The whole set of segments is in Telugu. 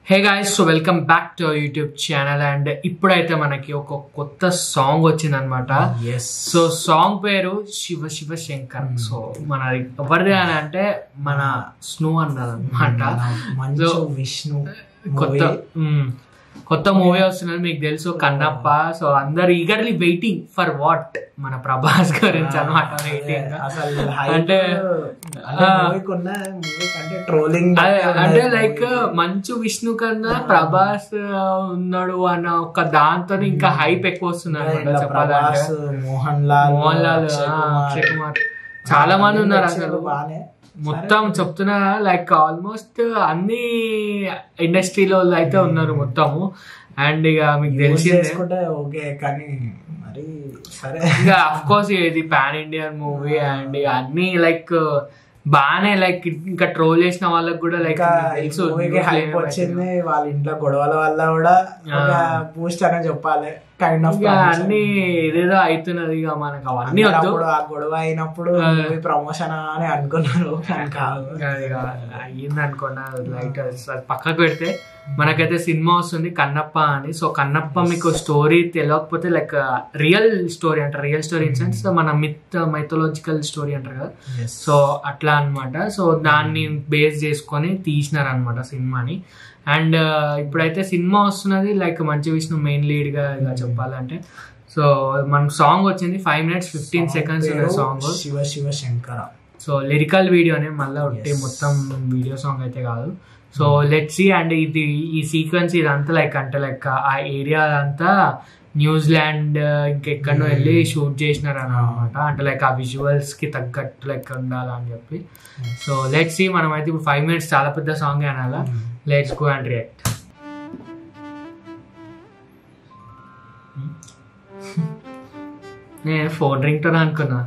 Hey guys, so welcome back to our YouTube channel. And ఇప్పుడైతే మనకి ఒక కొత్త సాంగ్ వచ్చింది అనమాట. సో సాంగ్ పేరు శివ శివ శంకర్. సో మన ఎవరిది అని అంటే మన స్నో అన్నది అనమాట. సో విష్ణు కొత్త మూవీ వస్తున్నది, మీకు తెలుసు, కన్నప్ప. సో అందరు ఈగర్లీ వెయిటింగ్ ఫర్ వాట్, మన ప్రభాస్ గురించి అనమాట వెయిటింగ్. అంటే అంటే లైక్ మంచు విష్ణు కన్నా ప్రభాస్ ఉన్నాడు అన్న ఒక దాంతో ఇంకా హైప్ ఎక్కువ వస్తుంది అనమాట చెప్పాలంటే. మోహన్ లాల్, అక్షయ్ కుమార్, చాలా మంది ఉన్నారు అసలు. మొత్తం చెప్తున్నా లైక్ ఆల్మోస్ట్ అన్ని ఇండస్ట్రీలో అయితే ఉన్నారు మొత్తము. అండ్ ఇక మీకు తెలిసిందే ఓకే, కానీ మరి సరే ఇక అఫ్ కోర్స్ ఇది పాన్ ఇండియన్ మూవీ. అండ్ ఇక అన్ని లైక్ బాగానే లైక్ ఇంకా ట్రోల్ చేసిన వాళ్ళకి కూడా లైక్ తెలుసు హైప్ వచ్చింది. వాళ్ళ ఇంట్లో గొడవల వల్ల కూడా బూస్ట్ అనే చెప్పాలి. కైండ్ ఆఫ్ అన్ని ఏదేదో అవుతున్నది. ఇక మనకు అవన్నీ వద్దు. ఆ గొడవ అయినప్పుడు ప్రమోషన్ అని అనుకున్నారు, అయ్యింది అనుకున్నా. లైట్ పక్కకు పెడితే మనకైతే సినిమా వస్తుంది కన్నప్ప అని. సో కన్నప్ప మీకు స్టోరీ తెలియకపోతే లైక్ రియల్ స్టోరీ అంటారు. రియల్ స్టోరీ ఇన్ సెన్స్ మన మైథలాజికల్ స్టోరీ అంటారు కదా. సో అట్లా అనమాట. సో దాన్ని బేస్ చేసుకొని తీసినారు అనమాట సినిమాని. అండ్ ఇప్పుడైతే సినిమా వస్తున్నది like Manchu Vishnu main lead గా చెప్పాలంటే. సో మన సాంగ్ వచ్చింది 5 minutes 15 seconds song, Shiva Shiva Shankara. So lyrical వీడియోనే, మళ్ళీ ఒకటి మొత్తం వీడియో సాంగ్ అయితే కాదు. So let's see. అండ్ ఇది ఈ సీక్వెన్స్ ఇదంతా లైక్ అంటే లైక్ ఆ ఏరియా అంతా న్యూజిలాండ్ ఇంకెక్కడో వెళ్ళి షూట్ చేసినారు అనమాట. అంటే లైక్ ఆ విజువల్స్ కి తగ్గట్టు లైక్ ఉండాలని చెప్పి. So let's see. మనం అయితే ఇప్పుడు 5 minutes చాలా పెద్ద సాంగ్ అనాలా. Let's go and react. నేను ఫోన్ రింగ్ టోన్ అనుకున్నా.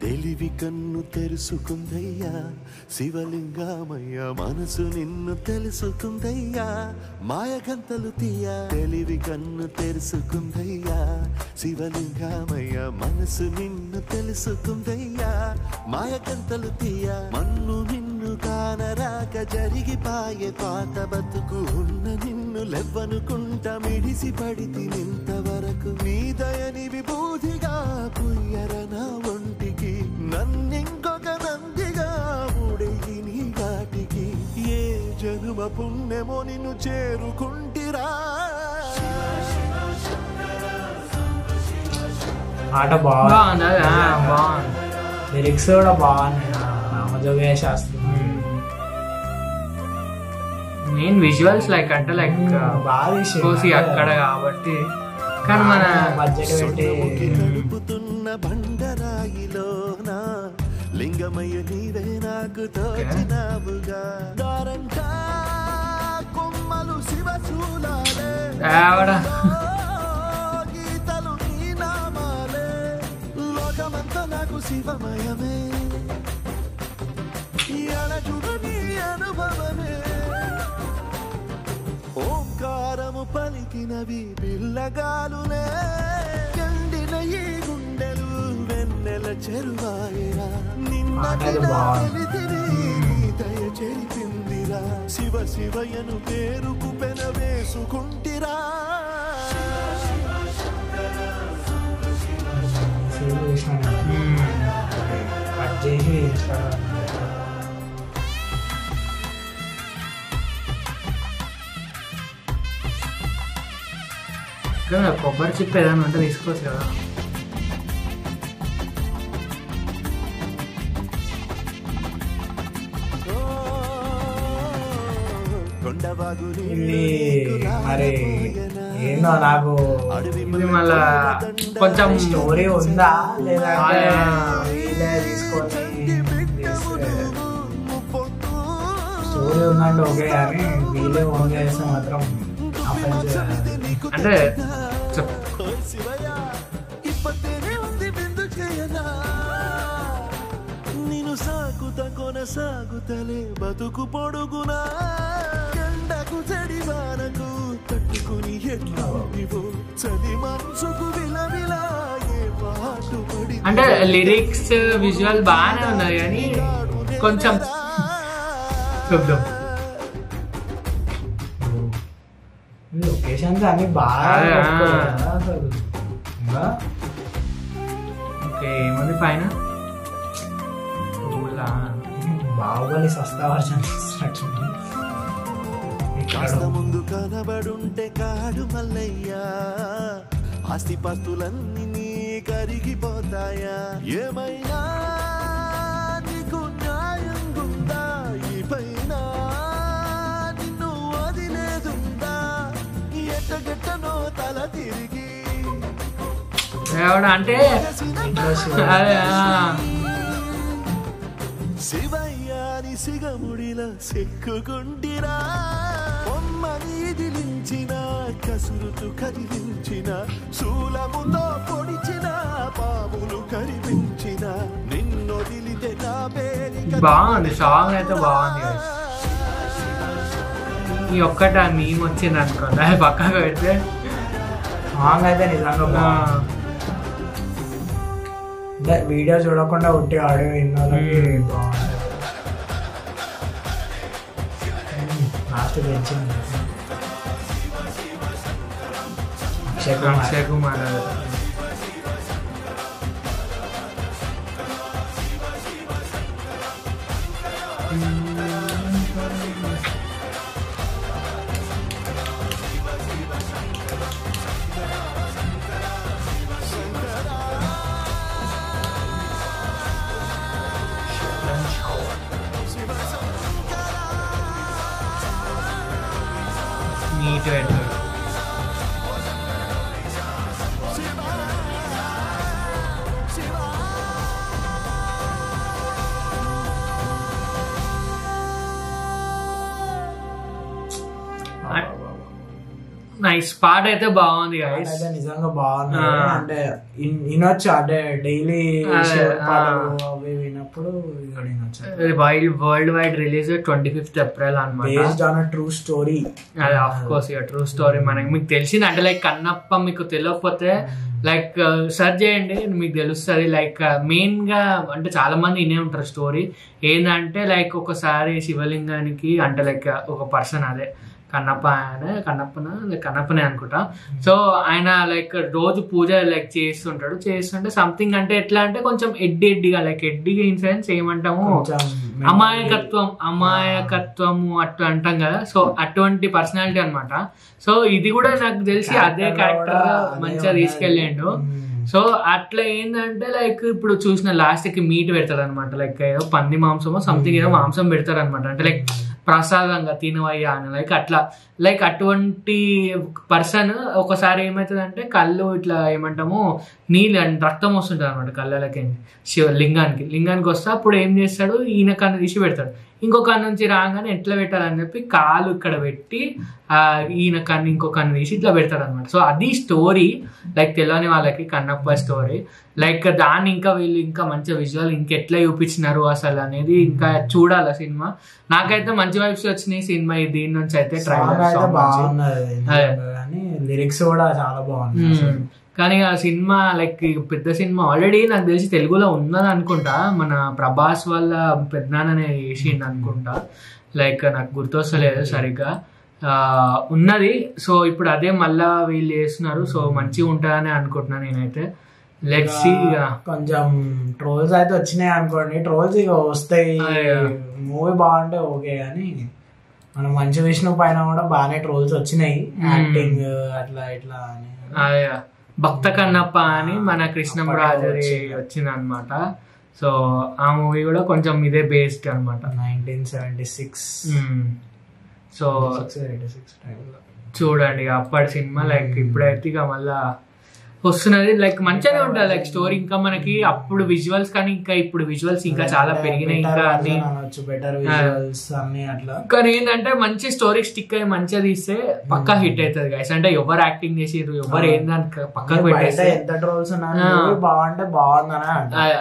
తెలివి కన్ను తెరుసుకుందయ్యా శివలింగమయ్యా, మనసు నిన్ను తెలుసుకుందయ్యా మాయగంతలు తీయా. తెలివి కన్ను తెరుసుకుందయ్యా శివలింగమయ్యా, మనసు నిన్ను తెలుసుకుందయ్యా మాయగంతలు తీయా. మన్ను నిన్ను కానరాక జరిగిపాయే పాత బతుకు, ఉన్న నిన్ను లెవ్వనుకుంటా మిడిసి పడితి నింతవరకు. నీ దయని విభూతిగా పుయ్యరన ఒంటికి, నన్నింకొక నందిగా ఉడయి నీ ఘాటికి. ఏ జనుమ పుణ్యమో నిన్ను చేరుకుంటిరా. పాట బాగుంది, లిరిక్స్ కూడా బాగున్నాయి. Ramajogayya Sastry main visuals like అంటే లైక్ బాగా అక్కడ కాబట్టి. కానీ మన బడ్జెట్ పెట్టి నడుపుతున్న బండరాయిలోనా లింగమయ్య నీవే నాకు తోచినావుగా. దారంటా కొమ్మలు శివశూలాలే, గీతలు నీ నామాలే, లోకమంతా నాకు శివమయమే, అలజుడు నీ అనుభవమే. ఓంకారము పలికినవి పిల్లగాలునే, ఎండిన ఈ గుండెలు వెన్నెల చెరువాయరా. నిన్న దయ చెరిపిందిరా, శివ శివయను పేరుకు పెన వేసుకుంటిరా. కొబ్బరి చిప్ ఏదైనా ఉంటే తీసుకోవచ్చు కదా. ఇది మరి ఏందో నాకు ఇది మళ్ళా కొంచెం స్టోరీ ఉందా లేదా తీసుకొని స్టోరీ ఉందంటే ఓకే, కానీ వీళ్ళే ఓన్ చేస్తే మాత్రం అంటే నేను సాగుత కొనసాగుతలే బతుకు పొడుగునా. ఎండకు చెడి వానకు తట్టుకుని ఎట్లా చలి మనసుకు అంటే లిరిక్స్ విజువల్ బాగానే ఉన్నాయి కానీ కొంచెం చూద్దాం. లొకేషన్స్ అన్ని బాగా అసలు. ఓకే ఏముంది పైన బాహుబలి సస్తా వర్షం కాస్త ముందు కనబడుంటే కాడు మల్లయ్యా, ఆస్తిపాస్తులన్నీ నీ కరిగిపోతాయా, ఏమైనా నీకు న్యాయం ఉందా, ఈ పైన నిన్ను వదిలేదుందా, ఎట్టగెట్టనో తల తిరిగి అంటే శివయ్యాని సిగముడిలా సెక్కుకుంటిరా, బొమ్మని దిలించిన కసురుతు కదిలించిన, శూలముతో పొడిచిన పాములు కరిపించిన, నిన్నొదిలితే నా పేరు. బాగుంది సాంగ్ అయితే బాగుంది. ఈ ఒక్కట మేము వచ్చింది అనుకోండి అది పక్కకు పెడితే సాంగ్ అయితే నిజంగా వీడియో చూడకుండా ఉంటే ఆడియో విన్నోళ్ళకి బాగుంటుంది. లాస్ట్ తెచ్చింది అక్షయ్ కుమార్. నీట్ పెట్టారు. నైస్ పాట అయితే బాగుంది గైస్, అయితే నిజంగా బాగుంది. అంటే వినొచ్చు, అంటే డైలీ అవి వినప్పుడు world wide release 25th April అనమాట. Based on true story. అది ఆఫ్ కోర్స్ ఇక ట్రూ స్టోరీ. మనకి మీకు తెలిసింది అంటే లైక్ కన్నప్ప మీకు తెలియకపోతే లైక్ సెర్చ్ చేయండి మీకు తెలుస్తుంది. లైక్ మెయిన్ గా అంటే చాలా మంది వినే ఉంటారు స్టోరీ ఏంటంటే లైక్ ఒకసారి శివలింగానికి అంటే లైక్ ఒక పర్సన్ అదే కన్నప్పనే అనుకుంటా. సో ఆయన లైక్ రోజు పూజ లైక్ చేస్తుంటే సంథింగ్ అంటే ఎట్లా అంటే కొంచెం ఎడ్డిగా లైక్ ఎడ్డిగా ఇన్సూరెన్స్ ఏమంటాము అమాయకత్వము అట్లా అంటాం కదా. సో అటువంటి పర్సనాలిటీ అనమాట. సో ఇది కూడా నాకు తెలిసి అదే క్యారెక్టర్ మంచిగా తీసుకెళ్ళిండు. సో అట్లా ఏంటంటే లైక్ ఇప్పుడు చూసిన లాస్ట్ కి మీట్ పెడతారు అనమాట. లైక్ ఏదో పంది మాంసమో సంథింగ్ ఏదో మాంసం పెడతారు అనమాట. అంటే లైక్ ప్రసాదంగా తినవయ్యా అని లైక్ అట్లా లైక్ అటువంటి పర్సన్ ఒకసారి ఏమవుతుందంటే కళ్ళు ఇట్లా ఏమంటాము నీళ్ళు రక్తం వస్తుంటది అనమాట కళ్ళకి లింగానికి వస్తే అప్పుడు ఏం చేస్తాడు ఈయన కన్ను తీసి పెడతాడు. ఇంకో కన్ను నుంచి రాగానే ఎట్లా పెట్టాలని చెప్పి కాలు ఇక్కడ పెట్టి ఈయన కన్ను ఇంకో కన్ను తీసి ఇట్లా పెడతాడు అనమాట. సో అది స్టోరీ లైక్ తెలియని వాళ్ళకి కన్నప్ప స్టోరీ. లైక్ దాన్ని ఇంకా వీళ్ళు ఇంకా మంచి విజువల్ ఇంకెట్లా చూపించినారు అసలు అనేది ఇంకా చూడాలి సినిమా. నాకైతే మంచి వైబ్స్ వచ్చినాయి సినిమా దీని నుంచి అయితే. లిరిక్స్ కూడా చాలా బాగుంది. కానీ ఆ సినిమా లైక్ పెద్ద సినిమా ఆల్రెడీ నాకు తెలిసి తెలుగులో ఉన్నది అనుకుంటా. మన ప్రభాస్ వాళ్ళ పెద్దనాన్ననే వేసిండు అనుకుంటా. లైక్ నాకు గుర్తొస్తలేదు సరిగ్గా ఉన్నది. సో ఇప్పుడు అదే మళ్ళా వీళ్ళు చేస్తున్నారు. సో మంచిగా ఉంటుందని అనుకుంటున్నా నేనైతే. Let's see. కొంచెం ట్రోల్స్ అయితే వచ్చినాయి అనుకోండి, ట్రోల్స్ ఇక వస్తాయి. మూవీ బాగుంటే ఓకే కానీ మనం మంచి విష్ణు పైన కూడా బాగానే ట్రోల్స్ వచ్చినాయి. యాక్టింగ్ అట్లా ఇట్లా అని. భక్త కన్నప్ప అని మన కృష్ణంరాజుది వచ్చింది అనమాట. సో ఆ మూవీ కూడా కొంచెం ఇదే బేస్డ్ అనమాట. 1976. సో చూడండి అప్పటి సినిమా లైక్ ఇప్పుడైతే ఇక మళ్ళా వస్తున్నది. లైక్ మంచిగానే ఉంటుంది లైక్ స్టోరీ. ఇంకా మనకి అప్పుడు విజువల్స్ కానీ ఇంకా ఇప్పుడు విజువల్స్ ఇంకా చాలా పెరిగినాయి. ఇంకా అన్ని కానీ ఏంటంటే మంచి స్టోరీ స్టిక్ అయ్యి మంచిగా తీస్తే పక్కా హిట్ అవుతుంది గైస్. అంటే ఎవరు యాక్టింగ్ చేసిర్రు ఎవరు ఏందని పక్కకు పెట్టేస్తే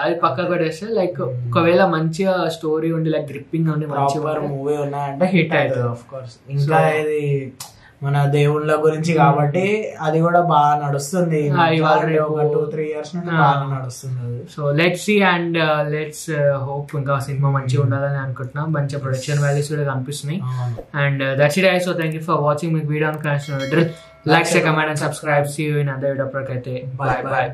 అది పక్కకు పెట్టేస్తే లైక్ ఒకవేళ మంచిగా స్టోరీ ఉండి లైక్ గ్రిప్పింగ్ ఉండి మంచిగా మూవీ ఉన్నాయంటే హిట్ అవుతుంది. ఆఫ్ కోర్స్ ఇంకా ఇది మన దేవుళ్ళ గురించి కాబట్టి అది కూడా బాగా నడుస్తుంది. ఒక 2-3 years నుండి బాగా నడుస్తుంది. So let's see and let's hope ఇంకా సినిమా మంచిగా ఉండాలని అనుకుంటున్నాం. మంచి ప్రొడక్షన్ వాల్యూస్ కూడా కనిపిస్తున్నాయి. And that's it. So thank you for watching. మీకు video like, comment and subscribe. See you in other video. Bye by.